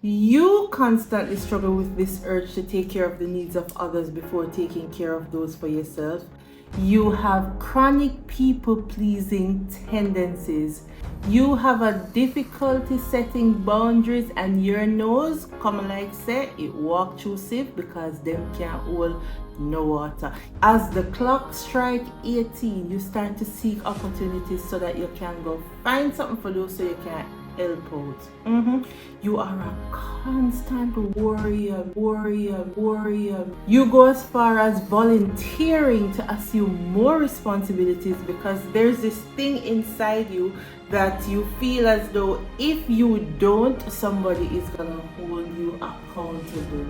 You constantly struggle with this urge to take care of the needs of others before taking care of those for yourself. You have chronic people-pleasing tendencies. You have a difficulty setting boundaries, and your nose, come like say, it walk through safe because them can't hold no water. As the clock strike 18, you start to seek opportunities so that you can go find something for those so you can help out. You are a constant warrior. You go as far as volunteering to assume more responsibilities because there's this thing inside you that you feel as though if you don't, somebody is gonna hold you accountable.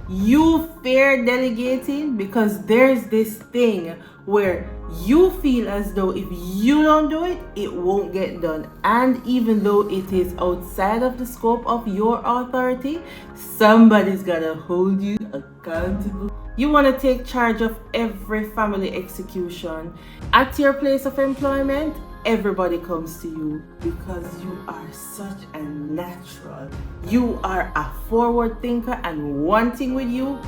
You fear delegating because there's this thing where you feel as though if you don't do it, it won't get done. And even though it is outside of the scope of your authority, somebody's gonna hold you accountable. You want to take charge of every family execution. At your place of employment, everybody comes to you because you are such a natural. You are a forward thinker, and one thing with you,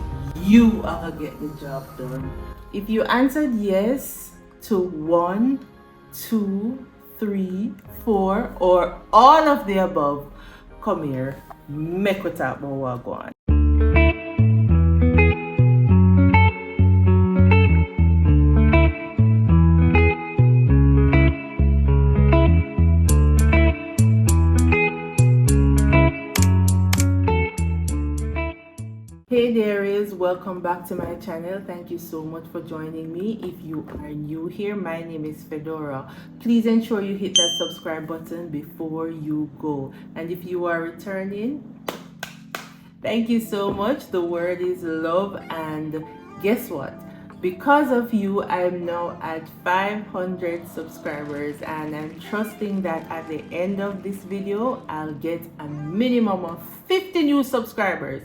you are gonna get the job done. If you answered yes to 1, 2, 3, 4, or all of the above, come here, make we talk about what go on. Hey there, welcome back to my channel. Thank you so much for joining me. If you are new here, my name is Fedora. Please ensure you hit that subscribe button before you go. And if you are returning, thank you so much. The word is love, and guess what? Because of you, I'm now at 500 subscribers, and I'm trusting that at the end of this video, I'll get a minimum of 50 new subscribers.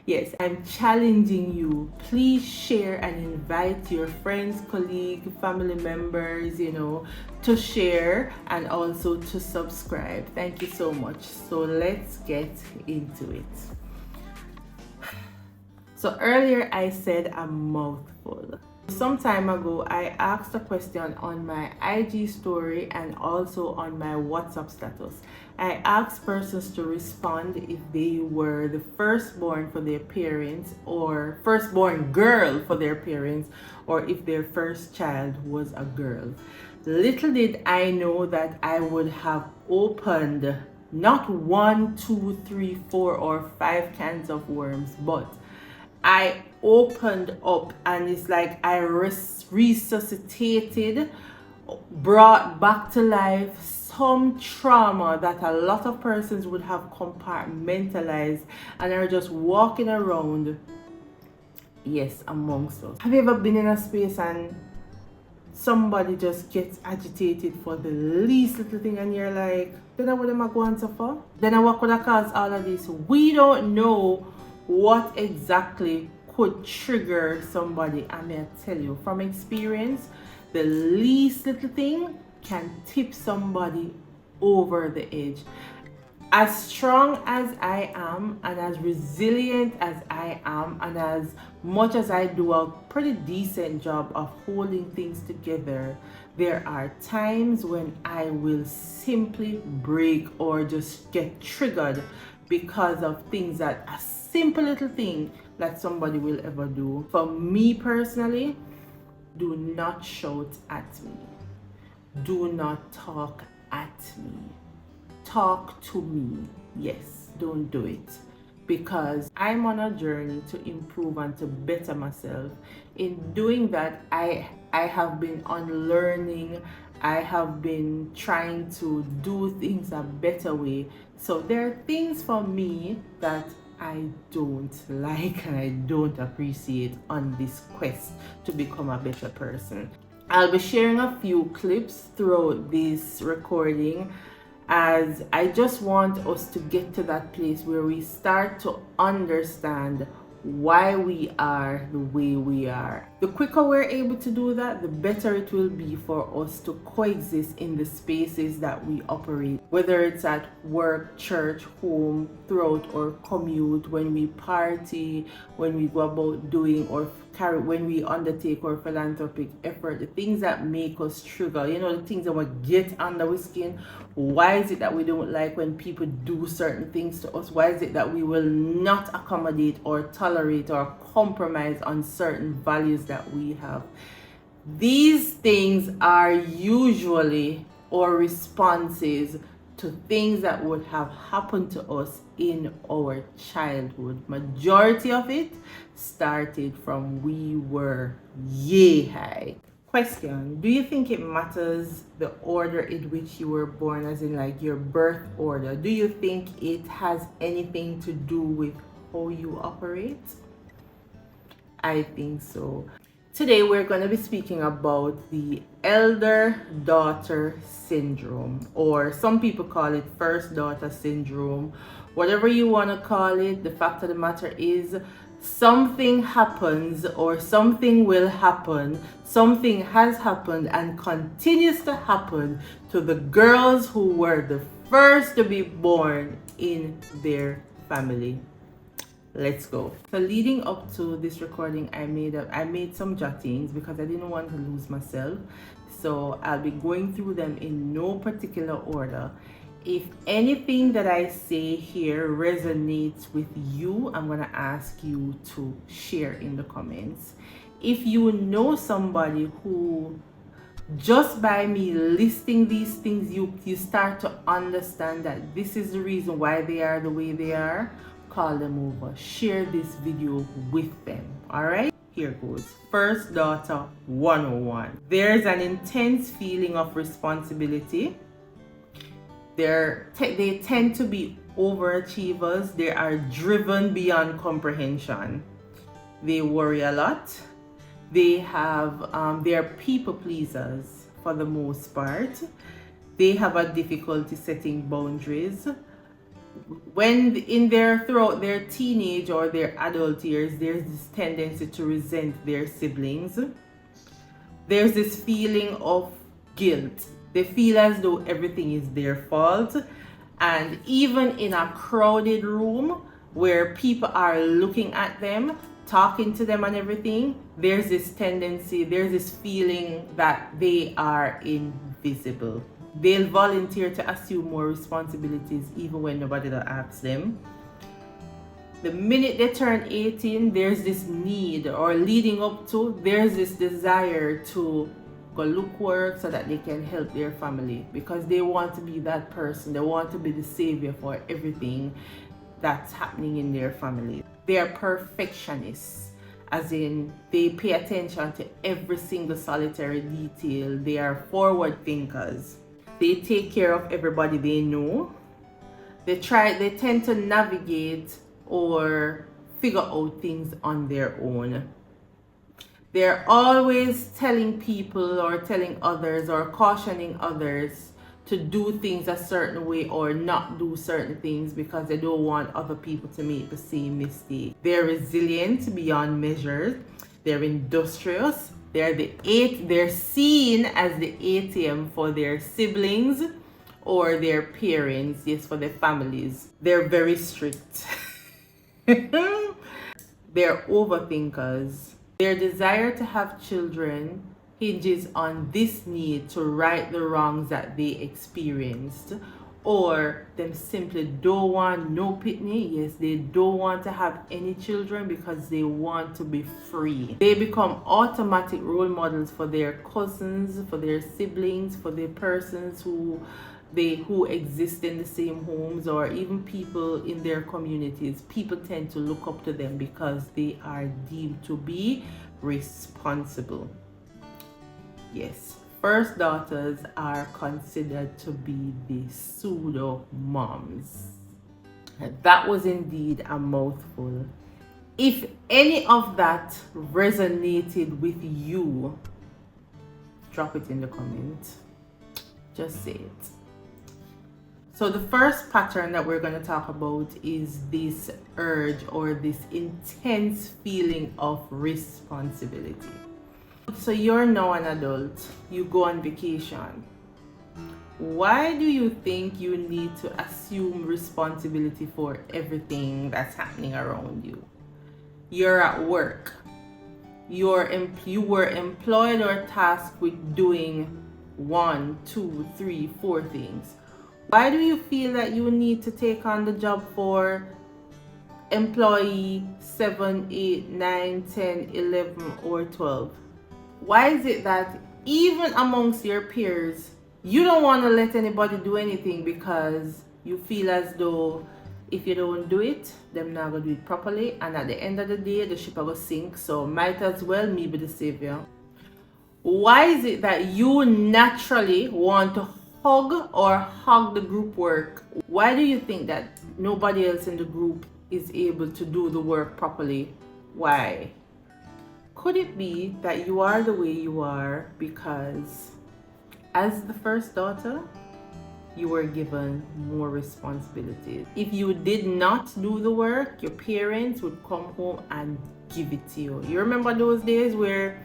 Yes, I'm challenging you. Please share and invite your friends, colleagues, family members, to share and also to subscribe. Thank you so much. So let's get into it. So earlier I said a mouthful. Some time ago, I asked a question on my IG story and also on my WhatsApp status. I asked persons to respond if they were the firstborn for their parents, or firstborn girl for their parents, or if their first child was a girl. Little did I know that I would have opened not 1, 2, 3, 4, or 5 cans of worms, but I opened up, and it's like I resuscitated, brought back to life some trauma that a lot of persons would have compartmentalized and are just walking around, yes, amongst us. Have you ever been in a space and somebody just gets agitated for the least little thing, and you're like, then what am I going to for? Then what could have caused all of this? We don't know what exactly could trigger somebody. I may tell you from experience, the least little thing can tip somebody over the edge. As strong as I am, and as resilient as I am, and as much as I do a pretty decent job of holding things together, there are times when I will simply break or just get triggered because of things that a simple little thing that somebody will ever do. For me personally, do not shout at me. Do not talk at me. Talk to me. Yes, don't do it. Because I'm on a journey to improve and to better myself. In doing that, I have been unlearning. I have been trying to do things a better way. So there are things for me that I don't like and I don't appreciate on this quest to become a better person. I'll be sharing a few clips throughout this recording, as I just want us to get to that place where we start to understand why we are the way we are. The quicker we're able to do that, the better it will be for us to coexist in the spaces that we operate, whether it's at work, church, home, throughout our commute, when we party, when we go about doing or carry, when we undertake our philanthropic effort, the things that make us trigger, you know, the things that will get under our skin. Why is it that we don't like when people do certain things to us? Why is it that we will not accommodate or tolerate or compromise on certain values that we have? These things are usually our responses to things that would have happened to us in our childhood. Majority of it started from we were yay high. Question: do you think it matters the order in which you were born, as in like your birth order? Do you think it has anything to do with how you operate? I think so. Today we're going to be speaking about the elder daughter syndrome, or some people call it first daughter syndrome. Whatever you want to call it, the fact of the matter is something happens or something will happen, something has happened and continues to happen to the girls who were the first to be born in their family. Let's go. So leading up to this recording, I made some jottings because I didn't want to lose myself. So I'll be going through them in no particular order. If anything that I say here resonates with you, I'm going to ask you to share in the comments. If you know somebody who, just by me listing these things, you start to understand that this is the reason why they are the way they are, call them over. Share this video with them. All right? Here goes. First daughter 101. There's an intense feeling of responsibility. They tend to be overachievers. They are driven beyond comprehension. They worry a lot. They are people pleasers for the most part. They have a difficulty setting boundaries. When throughout their teenage or their adult years, there's this tendency to resent their siblings. There's this feeling of guilt. They feel as though everything is their fault. And even in a crowded room where people are looking at them, talking to them and everything, there's this tendency, there's this feeling that they are invisible. They'll volunteer to assume more responsibilities even when nobody asks them. The minute they turn 18, there's this need, or leading up to, there's this desire to go look work so that they can help their family, because they want to be that person. They want to be the savior for everything that's happening in their family. They are perfectionists, as in they pay attention to every single solitary detail. They are forward thinkers. They take care of everybody they know. They tend to navigate or figure out things on their own. They're always telling people or telling others or cautioning others to do things a certain way or not do certain things because they don't want other people to make the same mistake. They're resilient beyond measure. They're industrious. They're seen as the ATM for their siblings or their parents, yes, for their families. They're very strict. They're overthinkers. Their desire to have children hinges on this need to right the wrongs that they experienced, or them simply don't want no pitney. Yes, they don't want to have any children because they want to be free. They become automatic role models for their cousins, for their siblings, for the persons who exist in the same homes, or even people in their communities. People tend to look up to them because they are deemed to be responsible. Yes. First daughters are considered to be the pseudo moms. That was indeed a mouthful. If any of that resonated with you, drop it in the comments. Just say it. So the first pattern that we're going to talk about is this urge or this intense feeling of responsibility. So you're now an adult, you go on vacation. Why do you think you need to assume responsibility for everything that's happening around you? You're at work. You were employed or tasked with doing 1, 2, 3, 4 things. Why do you feel that you need to take on the job for employee 7, 8, 9, 10, 11, or 12? Why is it that even amongst your peers, you don't want to let anybody do anything because you feel as though if you don't do it, them not gonna do it properly, and at the end of the day, the ship will sink, so might as well me be the savior? Why is it that you naturally want to hug the group work? Why do you think that nobody else in the group is able to do the work properly? Why? Could it be that you are the way you are because as the first daughter, you were given more responsibilities? If you did not do the work, your parents would come home and give it to you. You remember those days where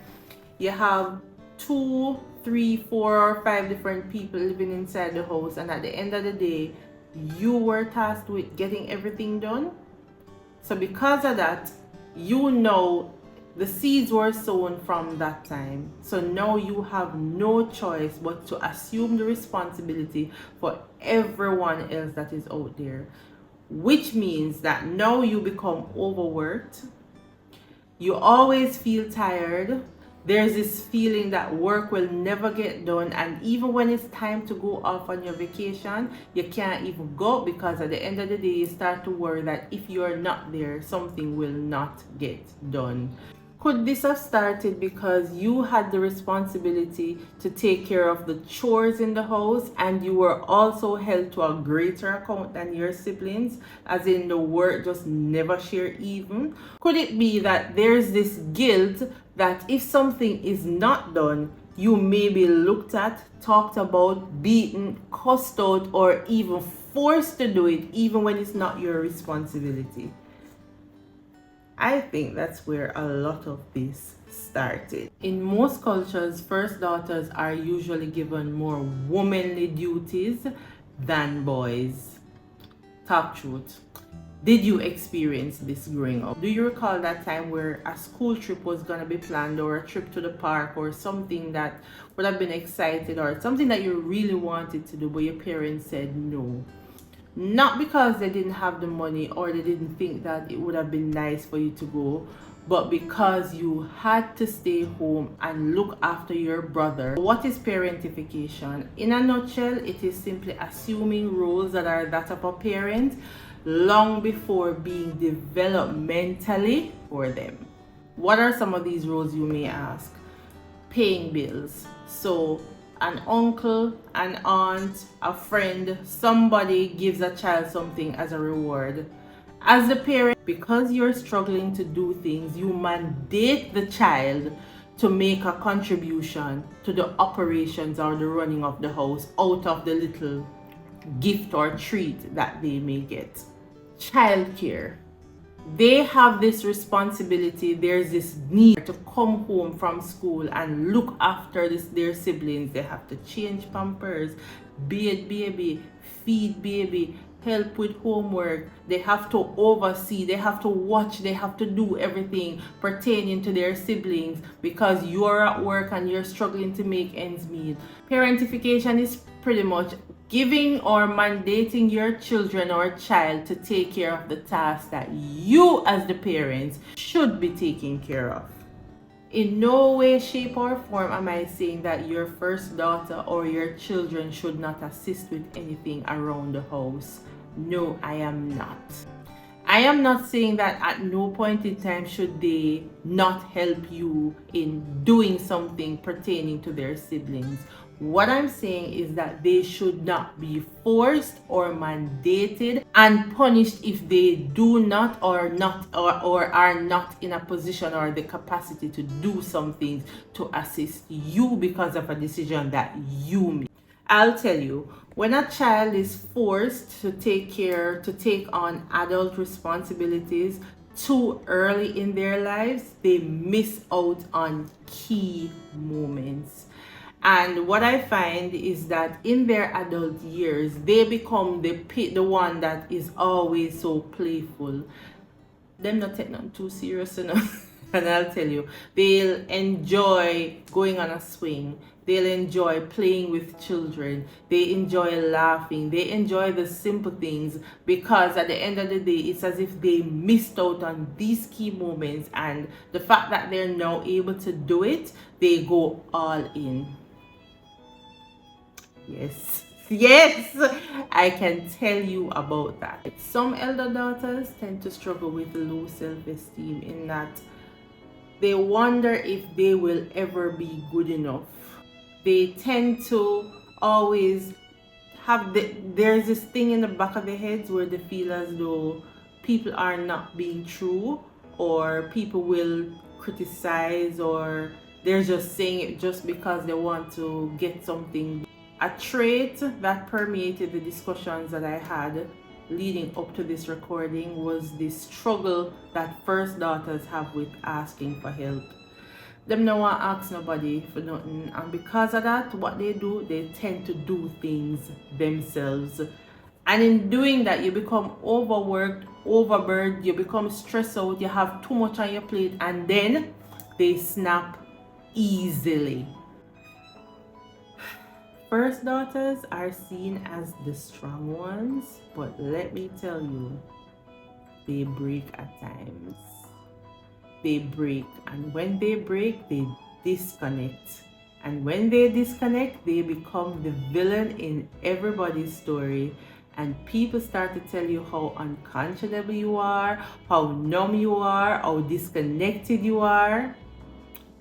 you have 2, 3, 4, or 5 different people living inside the house, and at the end of the day, you were tasked with getting everything done? So because of that, you know the seeds were sown from that time. So now you have no choice but to assume the responsibility for everyone else that is out there. Which means that now you become overworked. You always feel tired. There's this feeling that work will never get done, and even when it's time to go off on your vacation, you can't even go because at the end of the day, you start to worry that if you're not there, something will not get done. Could this have started because you had the responsibility to take care of the chores in the house and you were also held to a greater account than your siblings, as in the work just never share even? Could it be that there's this guilt that if something is not done, you may be looked at, talked about, beaten, cussed out, or even forced to do it even when it's not your responsibility? I think that's where a lot of this started. In most cultures, first daughters are usually given more womanly duties than boys. Talk truth. Did you experience this growing up? Do you recall that time where a school trip was gonna be planned, or a trip to the park, or something that would have been excited, or something that you really wanted to do, but your parents said no? Not because they didn't have the money or they didn't think that it would have been nice for you to go, but because you had to stay home and look after your brother. What is parentification? In a nutshell, it is simply assuming roles that are that of a parent long before being developmentally for them. What are some of these roles, you may ask? Paying bills. So an uncle, an aunt, a friend, somebody gives a child something as a reward. As the parent, because you're struggling to do things, you mandate the child to make a contribution to the operations or the running of the house out of the little gift or treat that they may get. Childcare. They have this responsibility. There's this need to come home from school and look after their siblings. They have to change pampers, bathe baby, feed baby, help with homework. They have to oversee, they have to watch, they have to do everything pertaining to their siblings because you're at work and you're struggling to make ends meet. Parentification is pretty much giving or mandating your children or child to take care of the tasks that you as the parents should be taking care of. In no way, shape, or form am I saying that your first daughter or your children should not assist with anything around the house. No, I am not. I am not saying that at no point in time should they not help you in doing something pertaining to their siblings. What I'm saying is that they should not be forced or mandated and punished if they do not or are not in a position or the capacity to do something to assist you because of a decision that you made. I'll tell you, when a child is forced to take on adult responsibilities too early in their lives, they miss out on key moments. And what I find is that in their adult years, they become the one that is always so playful. Them not take nothing too serious enough. And I'll tell you, they'll enjoy going on a swing. They'll enjoy playing with children. They enjoy laughing. They enjoy the simple things, because at the end of the day, it's as if they missed out on these key moments. And the fact that they're now able to do it, they go all in. Yes. Yes, I can tell you about that. Some elder daughters tend to struggle with low self-esteem, in that they wonder if they will ever be good enough. They tend to always have there's this thing in the back of their heads where they feel as though people are not being true, or people will criticize, or they're just saying it just because they want to get something. A trait that permeated the discussions that I had leading up to this recording was the struggle that first daughters have with asking for help. Them no want ask nobody for nothing, and because of that, what they do, they tend to do things themselves. And in doing that, you become overworked, overburdened, you become stressed out, you have too much on your plate, and then they snap easily. First daughters are seen as the strong ones, but let me tell you, they break at times. They break, and when they break, they disconnect. And when they disconnect, they become the villain in everybody's story. And people start to tell you how unconscionable you are, how numb you are, how disconnected you are.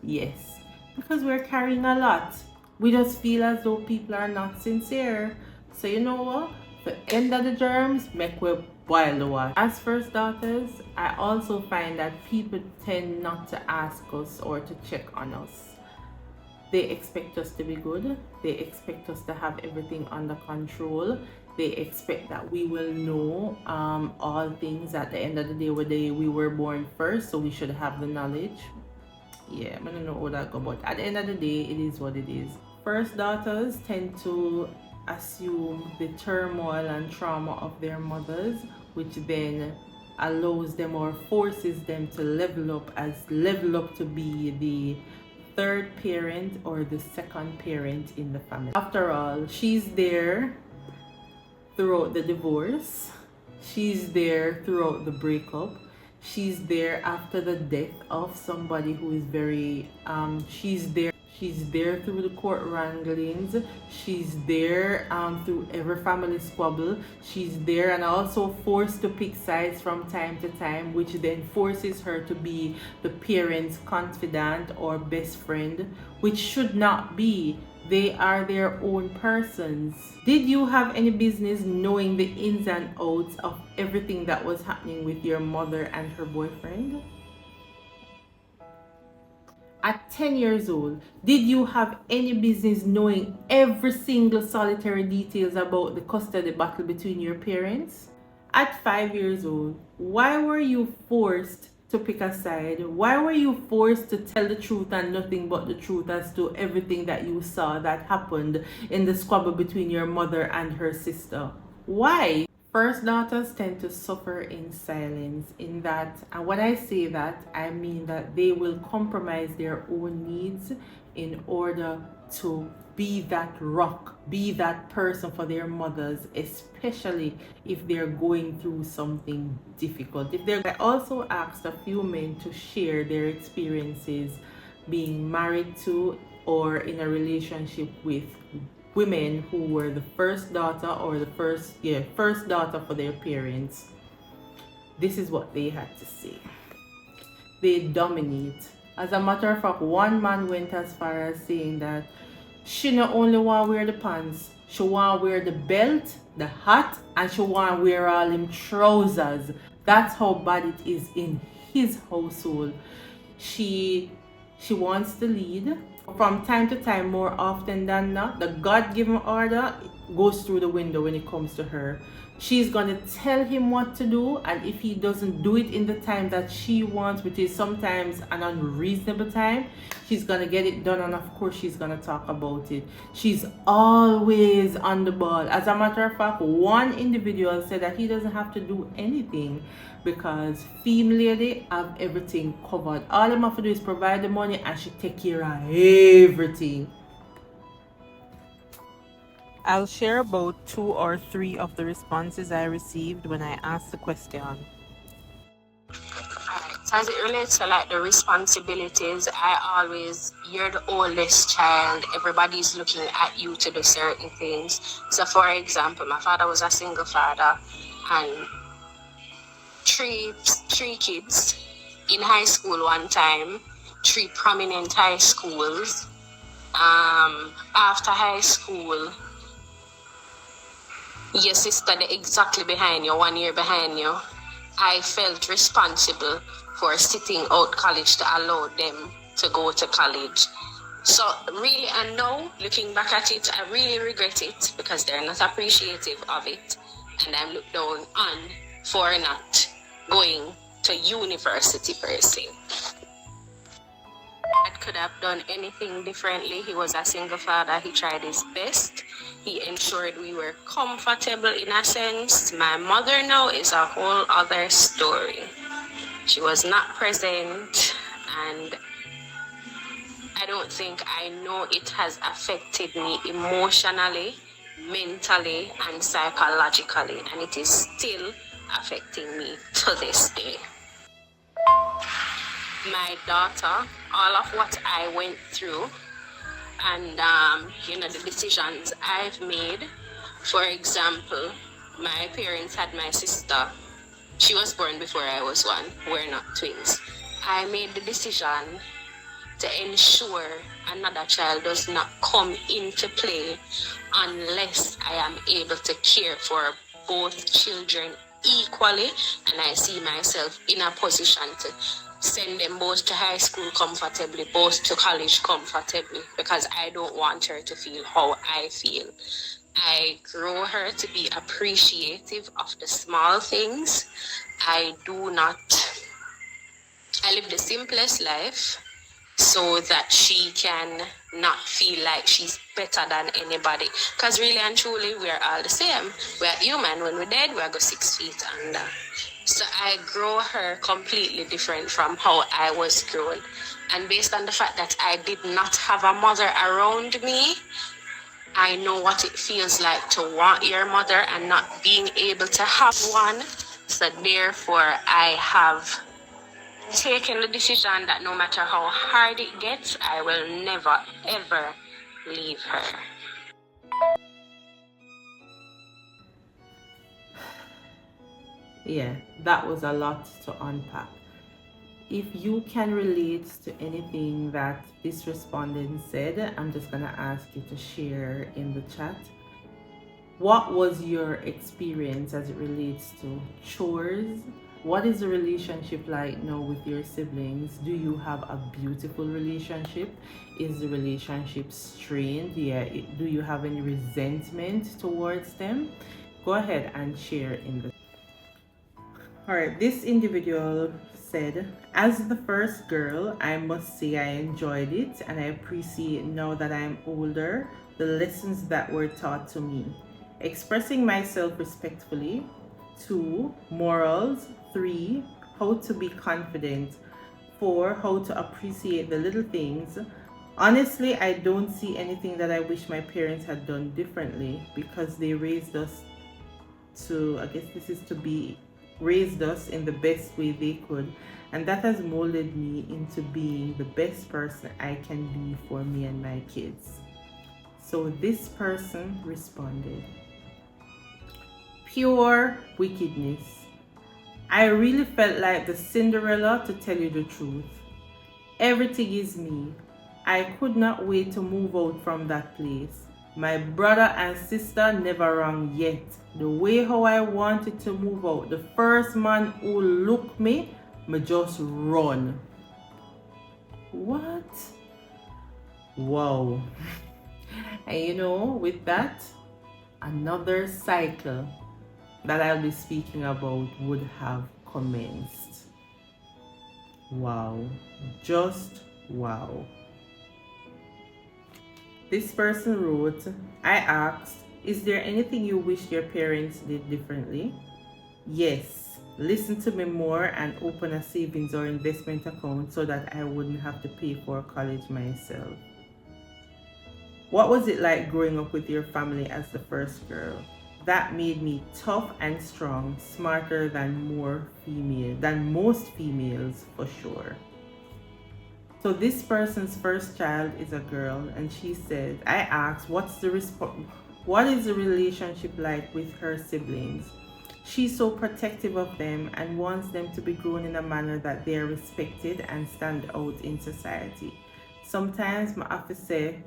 Yes, because we're carrying a lot. We just feel as though people are not sincere. So you know what? The end of the germs, make we boil the water. As first daughters, I also find that people tend not to ask us or to check on us. They expect us to be good. They expect us to have everything under control. They expect that we will know all things. At the end of the day, we were born first, so we should have the knowledge. Yeah, I don't know how that go, but at the end of the day, it is what it is. First daughters tend to assume the turmoil and trauma of their mothers, which then allows them or forces them to level up to be the third parent or the second parent in the family. After all, she's there throughout the divorce. She's there throughout the breakup. She's there after the death of somebody who is very she's there through the court wranglings. She's there through every family squabble. She's there and also forced to pick sides from time to time, which then forces her to be the parent's confidant or best friend, which should not be. They are their own persons. Did you have any business knowing the ins and outs of everything that was happening with your mother and her boyfriend? At 10 years old, did you have any business knowing every single solitary details about the custody battle between your parents? At 5 years old, why were you forced to pick a side? Why were you forced to tell the truth and nothing but the truth as to everything that you saw that happened in the squabble between your mother and her sister? Why? First daughters tend to suffer in silence, in that, and when I say that, I mean that they will compromise their own needs in order to be that rock, be that person for their mothers, especially if they're going through something difficult. I also asked a few men to share their experiences being married to or in a relationship with women who were the first daughter or the first daughter for their parents. This is what they had to say. They dominate. As a matter of fact, one man went as far as saying that she not only want to wear the pants, she want to wear the belt, the hat, and she want to wear all them trousers. That's how bad it is in his household. She wants to lead. From time to time, more often than not, the God-given order goes through the window when it comes to her. She's gonna tell him what to do, and if he doesn't do it in the time that she wants, which is sometimes an unreasonable time, she's gonna get it done, and of course she's gonna talk about it. She's always on the ball. As a matter of fact, one individual said that he doesn't have to do anything because female lady have everything covered. All them have to do is provide the money and she take care of everything. I'll share about 2 or 3 of the responses I received when I asked the question. So as it relates to like the responsibilities, you're the oldest child, everybody's looking at you to do certain things. So for example, my father was a single father, and three kids in high school one time, 3 prominent high schools. After high school, your sister exactly behind you, 1 year behind you. I felt responsible for sitting out college to allow them to go to college. So really, and now looking back at it, I really regret it because they're not appreciative of it, and I'm looked down on for not going to university per se. I could have done anything differently. He was a single father. He tried his best. He ensured we were comfortable in a sense. My mother now is a whole other story. She was not present, and I don't think I know it has affected me emotionally, mentally, and psychologically, and it is still affecting me to this day. My daughter, all of what I went through, and the decisions I've made. For example, my parents had my sister. She was born before I was 1. We're not twins. I made the decision to ensure another child does not come into play unless I am able to care for both children equally, and I see myself in a position to send them both to high school comfortably, both to college comfortably, because I don't want her to feel how I feel. I grow her to be appreciative of the small things. I live the simplest life so that she can not feel like she's better than anybody. Because really and truly, we're all the same. We're human. When we're dead, we're go 6 feet under. So I grow her completely different from how I was grown. And based on the fact that I did not have a mother around me, I know what it feels like to want your mother and not being able to have one. So therefore, I have taken the decision that no matter how hard it gets, I will never, ever leave her. Yeah, that was a lot to unpack. If you can relate to anything that this respondent said, I'm just gonna ask you to share in the chat. What was your experience as it relates to chores? What is the relationship like now with your siblings? Do you have a beautiful relationship? Is the relationship strained? Do you have any resentment towards them? Go ahead and share in the. All right, this individual said, as the first girl, I must say I enjoyed it and I appreciate now that I'm older the lessons that were taught to me. Expressing myself respectfully. 2, morals. 3, how to be confident. 4, how to appreciate the little things. Honestly, I don't see anything that I wish my parents had done differently because they raised us raised us in the best way they could, and that has molded me into being the best person I can be for me and my kids. So this person responded, pure wickedness. I really felt like the Cinderella, to tell you the truth. Everything is me. I could not wait to move out from that place. My brother and sister never wrong yet. The way how I wanted to move out, the first man who looked me just run. What? Wow. And you know, with that, another cycle that I'll be speaking about would have commenced. Wow. Just wow. This person wrote, I asked, is there anything you wish your parents did differently? Yes. Listen to me more and open a savings or investment account so that I wouldn't have to pay for college myself. What was it like growing up with your family as the first girl? That made me tough and strong, smarter than most females for sure. So this person's first child is a girl, and she said, I asked, what is the relationship like with her siblings? She's so protective of them and wants them to be grown in a manner that they are respected and stand out in society. Sometimes I have to say,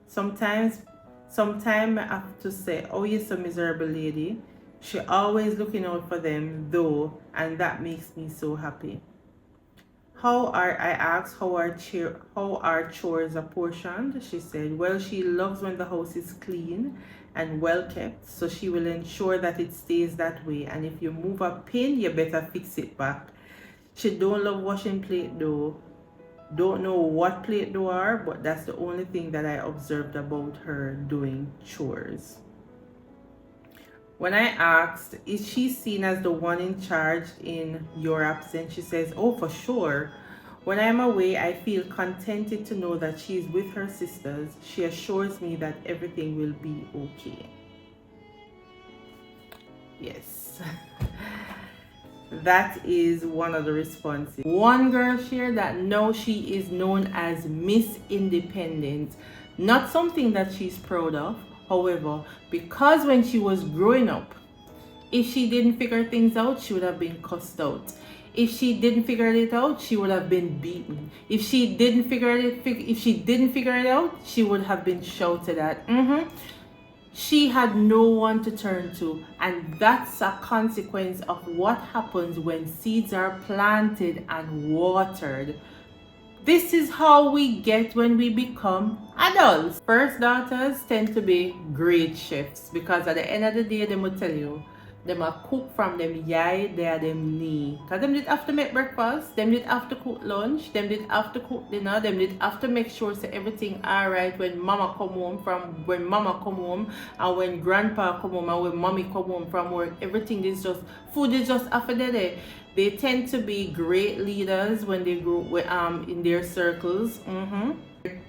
sometimes I have to say, oh, you're so miserable lady. She always looking out for them though, and that makes me so happy. I asked how are chores apportioned? She said, well, she loves when the house is clean and well kept, so she will ensure that it stays that way. And if you move a pin, you better fix it back. She don't love washing plate though. Don't know what plate they are, but that's the only thing that I observed about her doing chores. When I asked, is she seen as the one in charge in your absence? She says, oh, for sure. When I'm away, I feel contented to know that she's with her sisters. She assures me that everything will be okay. Yes. That is one of the responses. One girl shared that now she is known as Miss Independent. Not something that she's proud of. However, because when she was growing up, if she didn't figure things out, she would have been cussed out. If she didn't figure it out, she would have been beaten. If she didn't figure it out, she would have been shouted at. She had no one to turn to, and that's a consequence of what happens when seeds are planted and watered. This is how we get when we become adults. First daughters tend to be great chefs because at the end of the day, they will tell you, them a cook from them yai, they are them knee. Because them did have to make breakfast, them did have to cook lunch, them did have to cook dinner, them did have to make sure so everything alright when mama come home and when grandpa come home and when mommy come home from work. Everything is just, food is just after the day. They tend to be great leaders when they grow in their circles.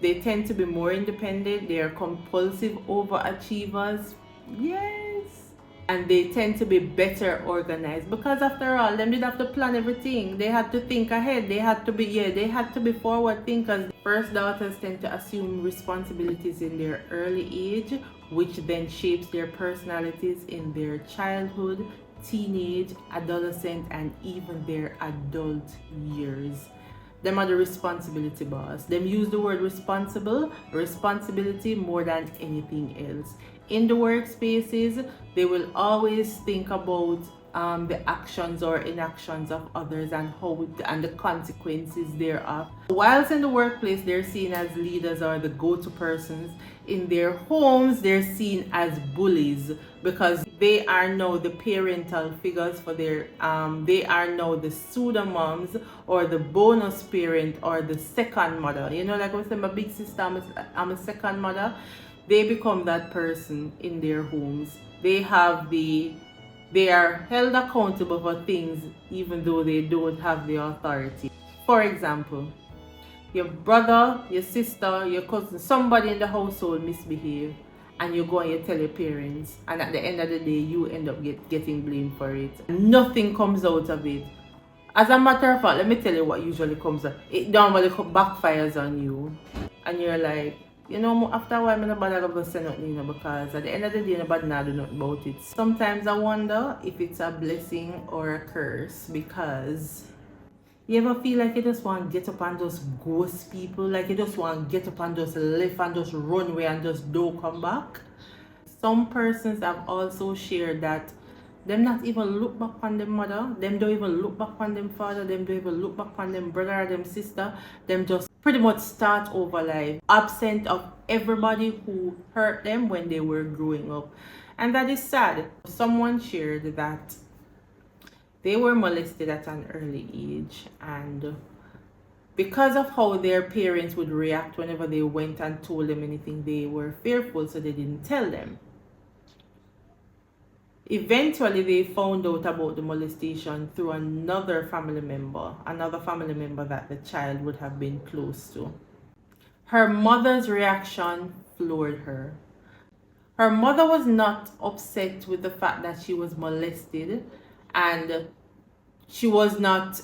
They tend to be more independent. They are compulsive overachievers. Yes. And they tend to be better organized because after all, them did have to plan everything. They had to think ahead. They had to be forward thinkers. First daughters tend to assume responsibilities in their early age, which then shapes their personalities in their childhood, teenage, adolescent, and even their adult years. Them are the responsibility boss. Them use the word responsibility more than anything else. In the workspaces, they will always think about the actions or inactions of others and the consequences thereof. Whilst in the workplace, they're seen as leaders or the go-to persons. In their homes, they're seen as bullies because they are now the parental figures for their they are now the pseudo moms or the bonus parent or the second mother. You know, like I was saying, my big sister, I'm a second mother. They become that person in their homes. They are held accountable for things even though they don't have the authority. For example, your brother, your sister, your cousin, somebody in the household misbehave and you go and you tell your parents, and at the end of the day you end up getting blamed for it. Nothing comes out of it. As a matter of fact, let me tell you what usually comes out. It normally backfires on you and you're like, you know, after a while, I'm not bother to say nothing, you know, because at the end of the day, nobody knows nothing about it. Sometimes I wonder if it's a blessing or a curse, because you ever feel like you just want to get up and just ghost people, like you just want to get up and just live and just run away and just don't come back? Some persons have also shared that them not even look back on them mother, them don't even look back on them father, them don't even look back on them brother or them sister, them just pretty much start over life, absent of everybody who hurt them when they were growing up. And that is sad. Someone shared that they were molested at an early age, and because of how their parents would react whenever they went and told them anything, they were fearful, so they didn't tell them. Eventually, they found out about the molestation through another family member that the child would have been close to. Her mother's reaction floored her. Her mother was not upset with the fact that she was molested, and she was not,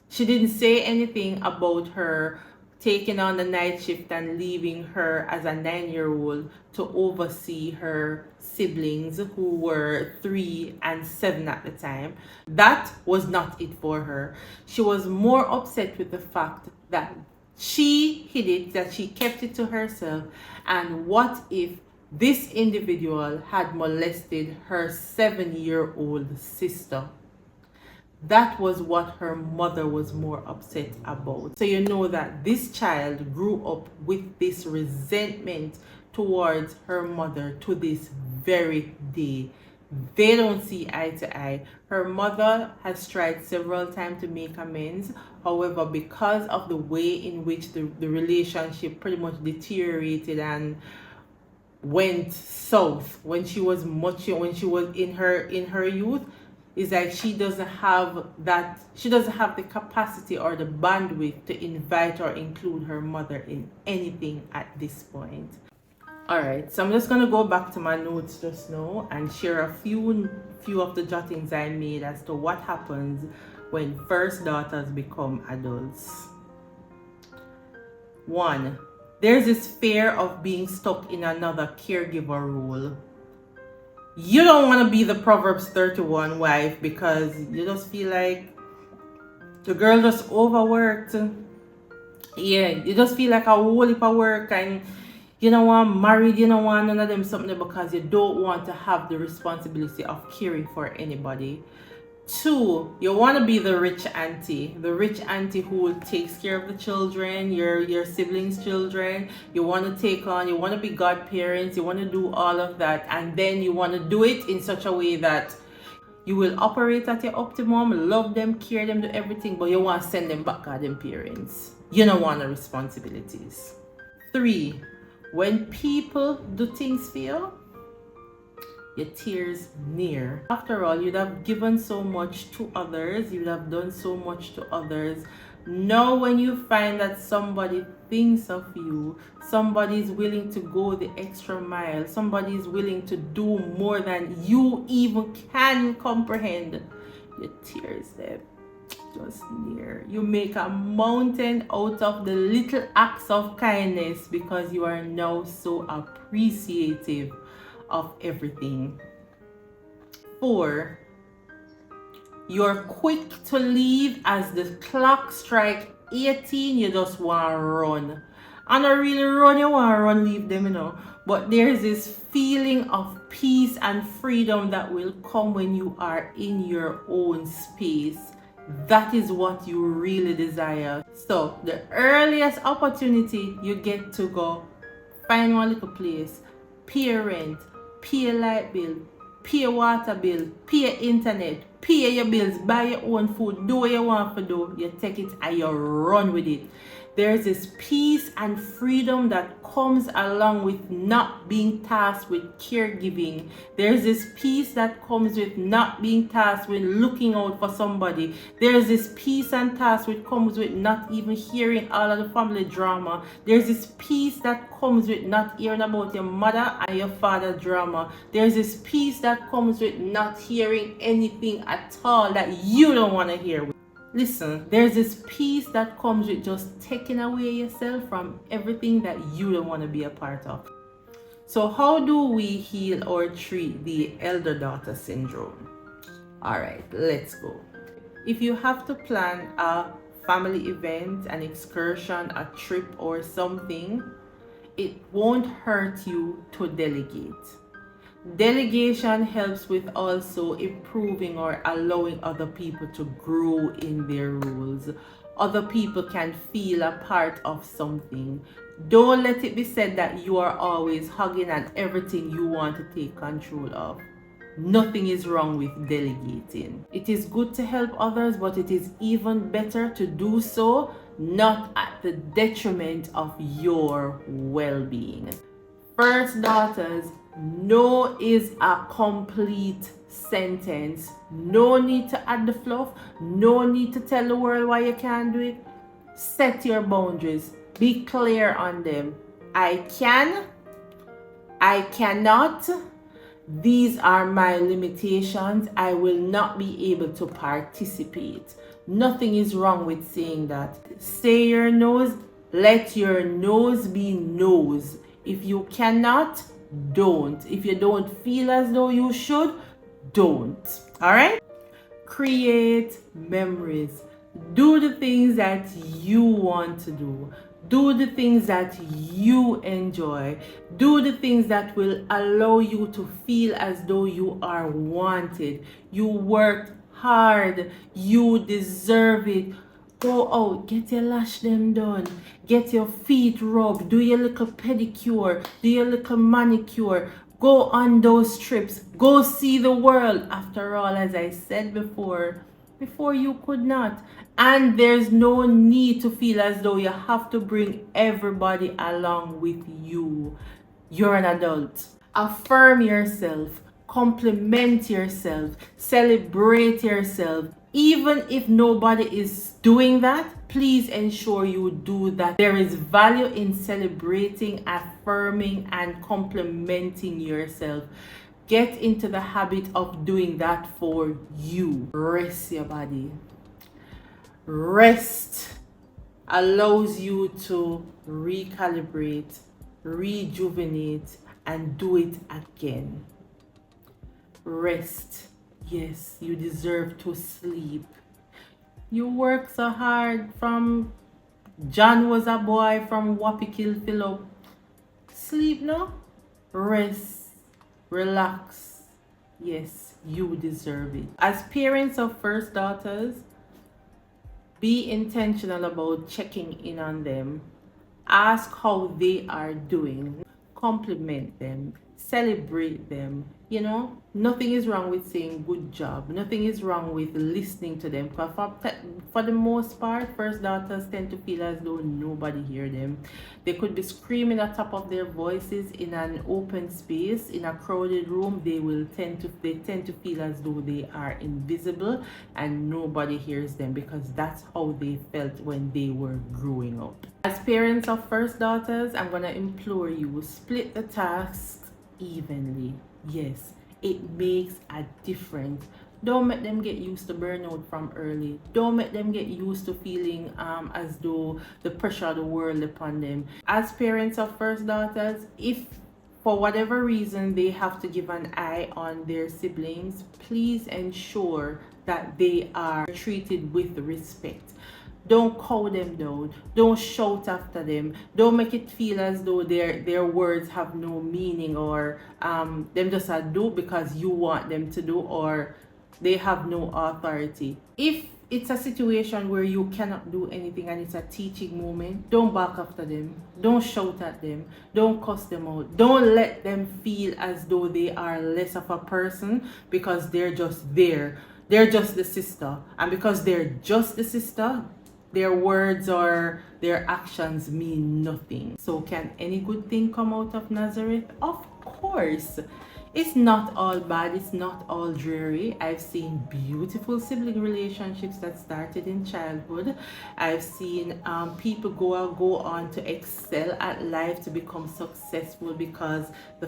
she didn't say anything about her taking on the night shift and leaving her as a 9-year-old to oversee her siblings, who were 3 and 7 at the time. That was not it for her. She was more upset with the fact that she hid it, that she kept it to herself, and what if this individual had molested her 7-year-old sister? That was what her mother was more upset about. So you know that this child grew up with this resentment towards her mother to this very day. They don't see eye to eye. Her mother has tried several times to make amends. However, because of the way in which the relationship pretty much deteriorated and went south when she was in her youth, is like she doesn't have the capacity or the bandwidth to invite or include her mother in anything at this point. All right, so I'm just gonna go back to my notes just now and share a few of the jottings I made as to what happens when first daughters become adults. 1, there's this fear of being stuck in another caregiver role. You don't want to be the Proverbs 31 wife because you just feel like the girl just overworked. Yeah, you just feel like a whole heap of work, and you don't want married, you don't want none of them something because you don't want to have the responsibility of caring for anybody. 2, you want to be the rich auntie who takes care of the children, your siblings' children. You want to take on, you want to be godparents, you want to do all of that, and then you want to do it in such a way that you will operate at your optimum, love them, care them, do everything, but you want to send them back to them parents. You don't want the responsibilities. 3, when people do things for you, your tears near. After all, you'd have given so much to others, you'd have done so much to others. Now when you find that somebody thinks of you, somebody is willing to go the extra mile, somebody is willing to do more than you even can comprehend, your tears there just near. You make a mountain out of the little acts of kindness because you are now so appreciative of everything. 4, you're quick to leave as the clock strike 18. You just want to run, and not really run, you want to run, leave them, but there's this feeling of peace and freedom that will come when you are in your own space. That is what you really desire. So the earliest opportunity you get to go find one little place, pay rent, pay light bill, pay water bill, pay internet, pay your bills, buy your own food, do what you want to do, you take it and you run with it. There's this peace and freedom that comes along with not being tasked with caregiving. There's this peace that comes with not being tasked with looking out for somebody. There's this peace and task which comes with not even hearing all of the family drama. There's this peace that comes with not hearing about your mother and your father drama. There's this peace that comes with not hearing anything at all that you don't want to hear. Listen, there's this peace that comes with just taking away yourself from everything that you don't want to be a part of. So how do we heal or treat the elder daughter syndrome? All right, let's go. If you have to plan a family event, an excursion, a trip or something, it won't hurt you to delegate. Delegation helps with also improving or allowing other people to grow in their roles. other people can feel a part of something. Don't let it be said that you are always hugging and everything you want to take control of. Nothing is wrong with delegating. It is good to help others, but it is even better to do so not at the detriment of your well-being. First daughters, no is a complete sentence. No need to add the fluff. No need to tell the world why you can't do it. Set your boundaries. Be clear on them. I can. I cannot. These are my limitations. I will not be able to participate. Nothing is wrong with saying that. Say your no's. Let your no's be no's. If you cannot, don't. If you don't feel as though you should, don't. All right? Create memories. Do the things that you want to do. Do the things that you enjoy. Do the things that will allow you to feel as though you are wanted. You worked hard. You deserve it. Go out, get your lash them done, get your feet rubbed, do your little pedicure, do your little manicure, go on those trips, go see the world. After all, as I said before you could not. And there's no need to feel as though you have to bring everybody along with you. You're an adult. Affirm yourself, compliment yourself, celebrate yourself. Even if nobody is doing that, please ensure you do that. There is value in celebrating, affirming, and complimenting yourself. Get into the habit of doing that for you. Rest your body. Rest allows you to recalibrate, rejuvenate, and do it again. Rest. Yes, you deserve to sleep. You work so hard from John was a boy from Wappy Philip. Sleep now. Rest. Relax. Yes, you deserve it. As parents of first daughters, be intentional about checking in on them. Ask how they are doing. Compliment them. Celebrate them. You know, nothing is wrong with saying good job. Nothing is wrong with listening to them. Because for the most part, first daughters tend to feel as though nobody hears them. They could be screaming at the top of their voices in an open space, in a crowded room. They tend to feel as though they are invisible and nobody hears them, because that's how they felt when they were growing up. As parents of first daughters, I'm gonna implore you, split the tasks evenly. Yes, it makes a difference. Don't make them get used to burnout from early. Don't make them get used to feeling as though the pressure of the world upon them. As parents of first daughters, if for whatever reason they have to give an eye on their siblings, please ensure that they are treated with respect. Don't cow them down. Don't shout after them. Don't make it feel as though their words have no meaning, or them just a do because you want them to do, or they have no authority. If it's a situation where you cannot do anything and it's a teaching moment, don't bark after them. Don't shout at them. Don't cuss them out. Don't let them feel as though they are less of a person because they're just there. They're just the sister. And because they're just the sister, their words or their actions mean nothing. So can any good thing come out of Nazareth? Of course. It's not all bad, it's not all dreary. I've seen beautiful sibling relationships that started in childhood. I've seen people go on to excel at life, to become successful because of the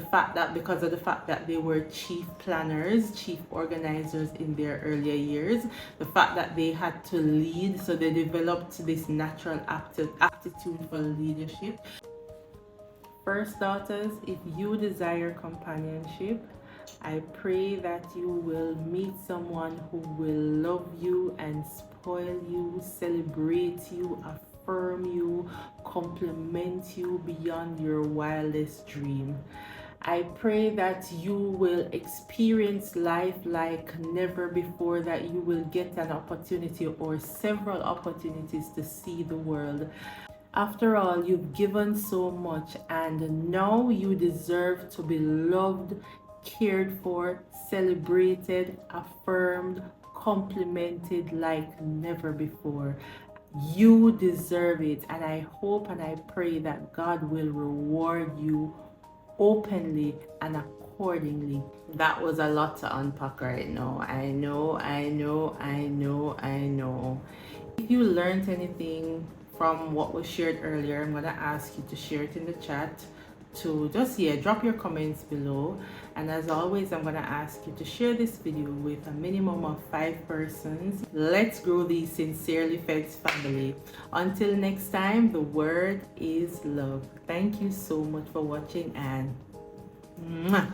fact that they were chief planners, chief organizers in their earlier years. The fact that they had to lead, so they developed this natural aptitude for leadership. First daughters, if you desire companionship, I pray that you will meet someone who will love you and spoil you, celebrate you, affirm you, compliment you beyond your wildest dream. I pray that you will experience life like never before, that you will get an opportunity or several opportunities to see the world. After all, you've given so much, and now you deserve to be loved, cared for, celebrated, affirmed, complimented like never before. You deserve it, and I hope and I pray that God will reward you openly and accordingly. That was a lot to unpack right now. I know. If you learned anything from what was shared earlier, I'm gonna ask you to share it in the chat, to just drop your comments below. And as always, I'm gonna ask you to share this video with a minimum of 5 persons. Let's grow the Sincerely Feds family. Until next time, the word is love. Thank you so much for watching, and mwah.